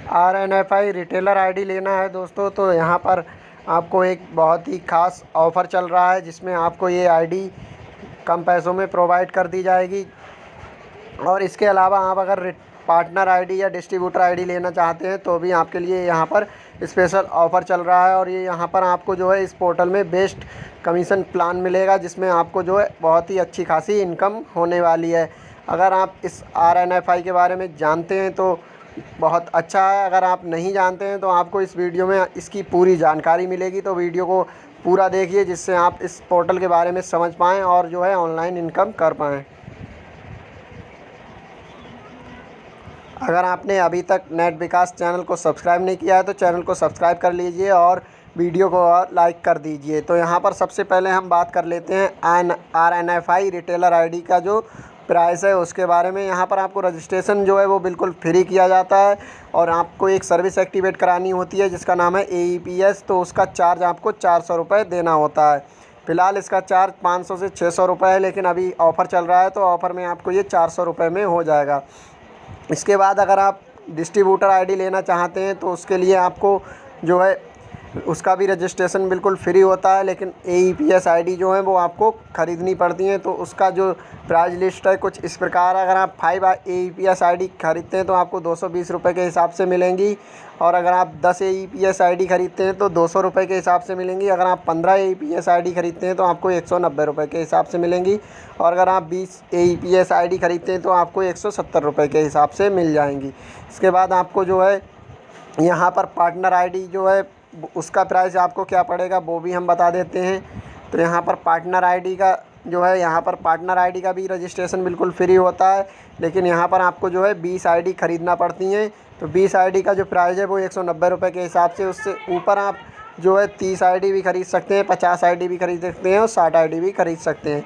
RNFI retailer ID लेना है दोस्तों, तो यहाँ पर आपको एक बहुत ही ख़ास ऑफ़र चल रहा है जिसमें आपको ये आईडी कम पैसों में प्रोवाइड कर दी जाएगी। और इसके अलावा आप अगर पार्टनर आईडी या डिस्ट्रीब्यूटर आईडी लेना चाहते हैं तो भी आपके लिए यहाँ पर स्पेशल ऑफ़र चल रहा है। और ये यहाँ पर आपको जो है इस पोर्टल में बेस्ट कमीशन प्लान मिलेगा जिसमें आपको जो है बहुत ही अच्छी खासी इनकम होने वाली है। अगर आप इस RNFI के बारे में जानते हैं तो बहुत अच्छा है, अगर आप नहीं जानते हैं तो आपको इस वीडियो में इसकी पूरी जानकारी मिलेगी। तो वीडियो को पूरा देखिए जिससे आप इस पोर्टल के बारे में समझ पाएँ और जो है ऑनलाइन इनकम कर पाएँ। अगर आपने अभी तक नेट विकास चैनल को सब्सक्राइब नहीं किया है तो चैनल को सब्सक्राइब कर लीजिए और वीडियो को लाइक कर दीजिए। तो यहाँ पर सबसे पहले हम बात कर लेते हैं RNFI रिटेलर आईडी का जो प्राइस है उसके बारे में। यहाँ पर आपको रजिस्ट्रेशन जो है वो बिल्कुल फ्री किया जाता है और आपको एक सर्विस एक्टिवेट करानी होती है जिसका नाम है AEPS। तो उसका चार्ज आपको 400 रुपये देना होता है। फ़िलहाल इसका चार्ज 500 से 600 रुपये है, लेकिन अभी ऑफ़र चल रहा है तो ऑफ़र में आपको ये 400 रुपये में हो जाएगा। इसके बाद अगर आप डिस्ट्रीब्यूटर आईडी लेना चाहते हैं तो उसके लिए आपको जो है उसका भी रजिस्ट्रेशन बिल्कुल फ्री होता है, लेकिन AEPS आईडी जो है वो आपको ख़रीदनी पड़ती हैं। तो उसका जो प्राइस लिस्ट है कुछ इस प्रकार है। अगर आप 5 AEPS आईडी ख़रीदते हैं तो आपको 220 रुपये के हिसाब से मिलेंगी, और अगर आप 10 AEPS आईडी ख़रीदते हैं तो 200 रुपये के हिसाब से मिलेंगी। अगर आप 15 AEPS आईडी ख़रीदते हैं तो आपको 190 रुपये के हिसाब से मिलेंगी, और अगर आप 20 AEPS आईडी ख़रीदते हैं तो आपको 170 रुपये के हिसाब से मिल जाएंगी। इसके बाद आपको जो है यहाँ पर पार्टनर आईडी जो है उसका प्राइस आपको क्या पड़ेगा वो भी हम बता देते हैं। तो यहाँ पर पार्टनर आईडी का जो है यहाँ पर पार्टनर आईडी का भी रजिस्ट्रेशन बिल्कुल फ्री होता है, लेकिन यहाँ पर आपको जो है 20 आईडी ख़रीदना पड़ती हैं। तो 20 आईडी का जो प्राइस है वो 190 रुपये के हिसाब से, उससे ऊपर आप जो है 30 आईडी भी ख़रीद सकते हैं, 50 आईडी भी ख़रीद सकते हैं और 60 आईडी भी ख़रीद सकते हैं।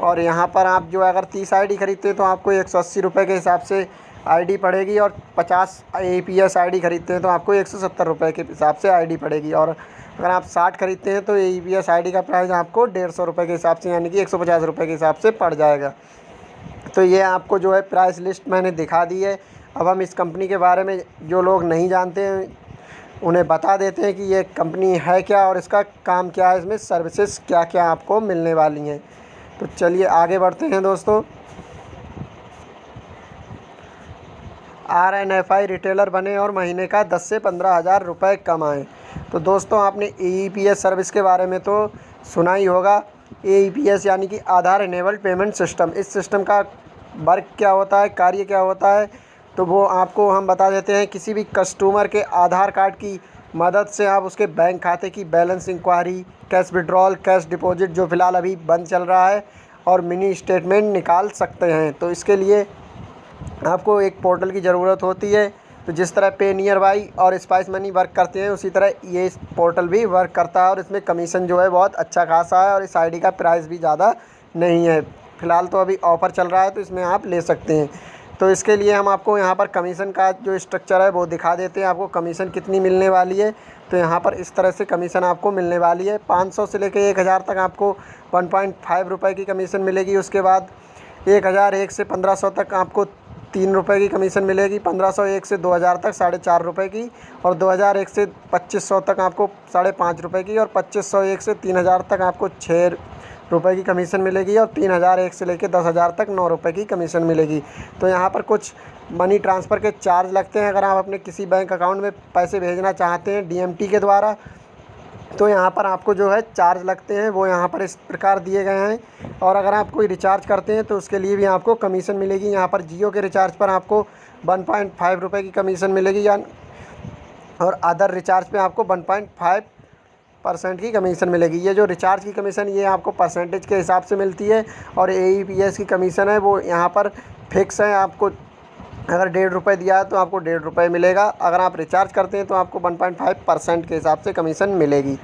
और यहाँ पर आप जो अगर 30 आईडी ख़रीदते हैं तो आपको 180 रुपये के हिसाब से आईडी पड़ेगी, और 50 AEPS आईडी ख़रीदते हैं तो आपको 170 रुपये के हिसाब से आईडी पड़ेगी। और अगर आप 60 ख़रीदते हैं तो AEPS आईडी का प्राइस आपको 150 रुपये के हिसाब से यानी कि 150 रुपये के हिसाब से पड़ जाएगा। तो ये आपको जो है प्राइस लिस्ट मैंने दिखा दी है। अब हम इस कंपनी के बारे में जो लोग नहीं जानते हैं उन्हें बता देते हैं कि ये कंपनी है क्या और इसका काम क्या है, इसमें सर्विसेज क्या क्या आपको मिलने वाली हैं। तो चलिए आगे बढ़ते हैं दोस्तों। RNFI रिटेलर बने और महीने का 10 से 15 हज़ार रुपये कमाएँ। तो दोस्तों आपने AEPS सर्विस के बारे में तो सुना ही होगा। AEPS यानी कि आधार इनेबल्ड पेमेंट सिस्टम। इस सिस्टम का वर्क क्या होता है, कार्य क्या होता है, तो वो आपको हम बता देते हैं। किसी भी कस्टमर के आधार कार्ड की मदद से आप उसके बैंक खाते की balance enquiry, cash withdrawal, cash deposit जो फ़िलहाल अभी बंद चल रहा है, और मिनी स्टेटमेंट निकाल सकते हैं। तो इसके लिए आपको एक पोर्टल की ज़रूरत होती है। तो जिस तरह पेनियरबाई और स्पाइस मनी वर्क करते हैं उसी तरह ये पोर्टल भी वर्क करता है, और इसमें कमीशन जो है बहुत अच्छा खासा है, और इस आईडी का प्राइस भी ज़्यादा नहीं है। फ़िलहाल तो अभी ऑफ़र चल रहा है तो इसमें आप ले सकते हैं। तो इसके लिए हम आपको यहाँ पर कमीशन का जो स्ट्रक्चर है वो दिखा देते हैं, आपको कमीशन कितनी मिलने वाली है। तो यहाँ पर इस तरह से कमीशन आपको मिलने वाली है। 500 से लेकर 1000 तक आपको 1.5 रुपये की कमीशन मिलेगी। उसके बाद 1001 से 1500 तक आपको 3 रुपये की कमीशन मिलेगी। 1501 से 2000 तक 4.5 रुपये की, और 2001 से 2500 तक आपको 5.5 रुपये की, और 2501 से 3000 तक आपको 6 रुपये की कमीशन मिलेगी, और 3001 से लेकर 10,000 तक 9 रुपये की कमीशन मिलेगी। तो यहाँ पर कुछ मनी ट्रांसफ़र के चार्ज लगते हैं। अगर आप अपने किसी बैंक अकाउंट में पैसे भेजना चाहते हैं DMT के द्वारा, तो यहाँ पर आपको जो है चार्ज लगते हैं, वो यहाँ पर इस प्रकार दिए गए हैं। और अगर आप कोई रिचार्ज करते हैं तो उसके लिए भी आपको कमीशन मिलेगी। यहाँ पर जियो के रिचार्ज पर आपको 1.5 रुपये की कमीशन मिलेगी, और अदर रिचार्ज पे आपको 1.5% की कमीशन मिलेगी। ये जो रिचार्ज की कमीशन ये आपको परसेंटेज के हिसाब से मिलती है, और AEPS की कमीशन है वो यहाँ पर फिक्स है। आपको अगर 1.5 रुपये दिया है तो आपको 1.5 रुपये मिलेगा। अगर आप रिचार्ज करते हैं तो आपको 1.5% के हिसाब से कमीशन मिलेगी।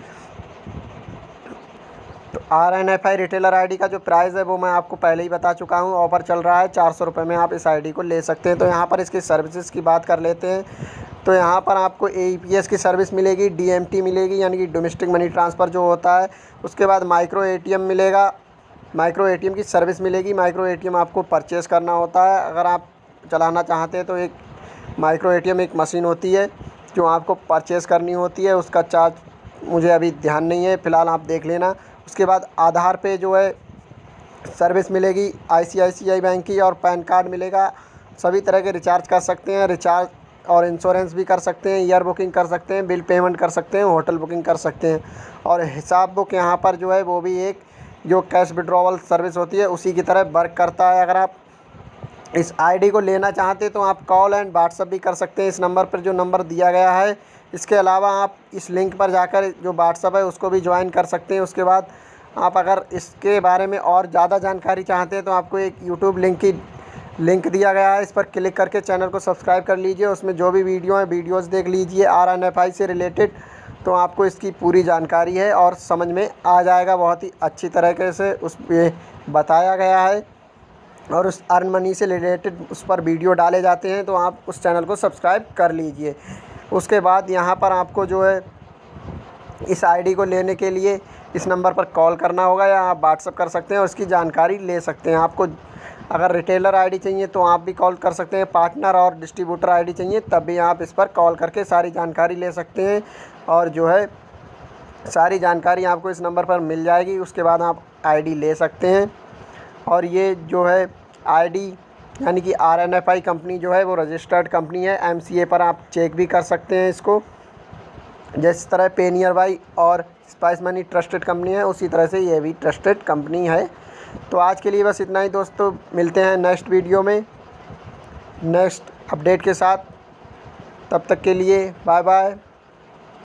तो RNFI रिटेलर आईडी का जो प्राइस है वो मैं आपको पहले ही बता चुका हूँ। ऑफ़र चल रहा है, 400 रुपये में आप इस आईडी को ले सकते हैं। तो यहाँ पर इसकी सर्विसेज की बात कर लेते हैं। तो यहाँ पर आपको AEPS की सर्विस मिलेगी, DMT मिलेगी यानी कि डोमेस्टिक मनी ट्रांसफ़र जो होता है। उसके बाद माइक्रो ATM मिलेगा, माइक्रो ATM की सर्विस मिलेगी। माइक्रो ATM आपको परचेज़ करना होता है। अगर आप चलाना चाहते हैं तो एक माइक्रो ATM एक मशीन होती है जो आपको परचेज़ करनी होती है, उसका चार्ज मुझे अभी ध्यान नहीं है, फ़िलहाल आप देख लेना। उसके बाद आधार पे जो है सर्विस मिलेगी ICICI बैंक की, और पैन कार्ड मिलेगा। सभी तरह के रिचार्ज कर सकते हैं, रिचार्ज और इंश्योरेंस भी कर सकते हैं, ईयर बुकिंग कर सकते हैं, बिल पेमेंट कर सकते हैं, होटल बुकिंग कर सकते हैं। और हिसाब बुक यहाँ पर जो है वो भी एक जो कैश विड्रॉवल सर्विस होती है उसी की तरह वर्क करता है। अगर आप इस आईडी को लेना चाहते हैं तो आप कॉल एंड व्हाट्सअप भी कर सकते हैं इस नंबर पर, जो नंबर दिया गया है। इसके अलावा आप इस लिंक पर जाकर जो व्हाट्सअप है उसको भी ज्वाइन कर सकते हैं। उसके बाद आप अगर इसके बारे में और ज़्यादा जानकारी चाहते हैं तो आपको एक यूट्यूब लिंक दिया गया है, इस पर क्लिक करके चैनल को सब्सक्राइब कर लीजिए। उसमें जो भी वीडियोज़ देख लीजिए RNFI से रिलेटेड, तो आपको इसकी पूरी जानकारी है और समझ में आ जाएगा। बहुत ही अच्छी तरीके से उस पे बताया गया है और उस अर्न मनी से रिलेटेड उस पर वीडियो डाले जाते हैं, तो आप उस चैनल को सब्सक्राइब कर लीजिए। उसके बाद यहाँ पर आपको जो है इस आईडी को लेने के लिए इस नंबर पर कॉल करना होगा या आप व्हाट्सअप कर सकते हैं और उसकी जानकारी ले सकते हैं। आपको अगर रिटेलर आईडी चाहिए तो आप भी कॉल कर सकते हैं, पार्टनर और डिस्ट्रीब्यूटर आईडी चाहिए तब भी आप इस पर कॉल करके सारी जानकारी ले सकते हैं, और जो है सारी जानकारी आपको इस नंबर पर मिल जाएगी। उसके बाद आप आईडी ले सकते हैं। और ये जो है आईडी यानी कि RNFI कंपनी जो है वो रजिस्टर्ड कंपनी है, MCA पर आप चेक भी कर सकते हैं इसको। जिस तरह Payoneer और स्पाइस मनी ट्रस्टेड कंपनी है उसी तरह से ये भी ट्रस्टेड कंपनी है। तो आज के लिए बस इतना ही दोस्तों, मिलते हैं नेक्स्ट वीडियो में नेक्स्ट अपडेट के साथ। तब तक के लिए बाय बाय।